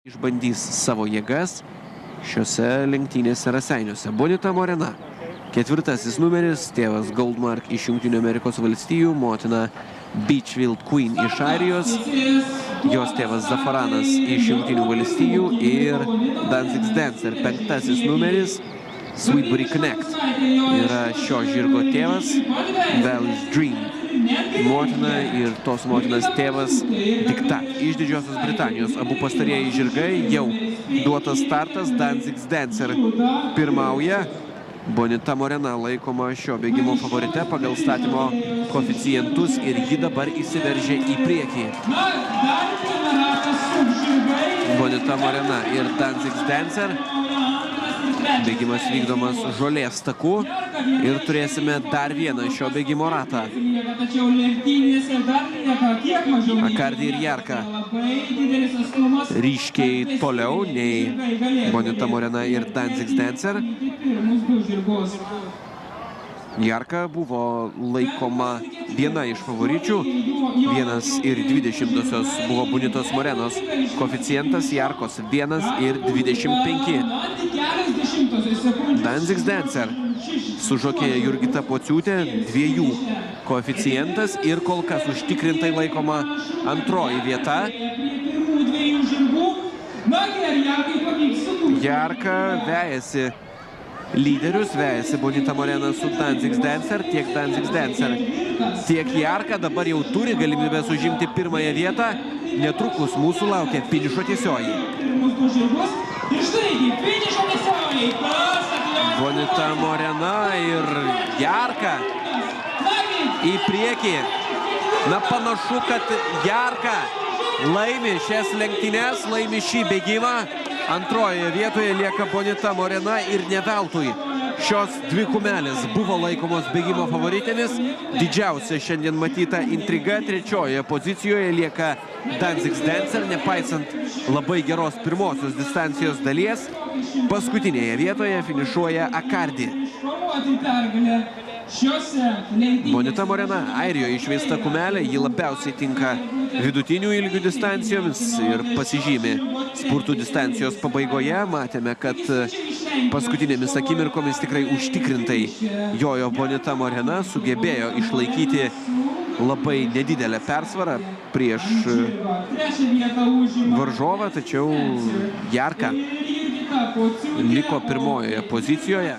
Išbandys savo jėgas šiuose lenktynėse Raseiniuose. Bonita Morena, 4. numeris, tėvas Goldmark iš Jungtinių Amerikos valstijų, motina Beachfield Queen iš Airijos, jos tėvas Zafaranas iš Jungtinių valstijų ir Danzigs Dancer, 5. numeris, Sweetbury Connect yra šio žirgo tėvas, Valley's Dream motina ir tos motinas tėvas Diktat iš Didžiosios Britanijos. Abu pastarieji žirgai jau duotas startas, Danzigs Dancer pirmauja. Bonita Morena laikoma šio bėgimo favorite pagal statymo koeficientus ir ji dabar įsiveržė į priekį. Bonita Morena ir Danzigs Dancer. Bėgimas vykdomas žolės taku ir turėsime dar vieną šio bėgimo ratą. Acardi ir Jarka ryškiai toliau nei Bonita Morena ir Danzigs Dancer. Jarka buvo laikoma viena iš favoričių, 1,20 buvo Bonitos Morenos koeficientas, Jarkos 1,25. Danzigs Dancer sužokėja Jurgita Pociūtė, 2 koeficientas ir kol kas užtikrintai laikoma antroji vieta. Jarka vejasi lyderius, vejasi Bonita Morena su Danzigs Dancer, tiek Danzigs Dancer, tiek Jarka dabar jau turi galimybę užimti pirmąją vietą. Netrukus mūsų laukia finišo tiesioji. Bonita Morena ir Jarka į priekį. Na, panašu, kad Jarka laimi šias lenktynes, laimi šį bėgimą. Antrojoje vietoje lieka Bonita Morena ir ne veltui. Šios dvi kumelės buvo laikomos bėgimo favoritėmis. Didžiausia šiandien matyta intriga, 3-ojoje pozicijoje lieka Danzigs Dancer, nepaisant labai geros pirmosios distancijos dalies. Paskutinėje vietoje finišuoja Acardi. Bonita Morena, Airijoje išveista kumelė, ji labiausiai tinka vidutinių ilgių distancijomis ir pasižymi spurtų distancijos pabaigoje. Matėme, kad paskutinėmis akimirkomis tikrai užtikrintai jojo Bonita Morena, sugebėjo išlaikyti labai nedidelę persvarą prieš varžovą, tačiau Jarka liko pirmojoje pozicijoje.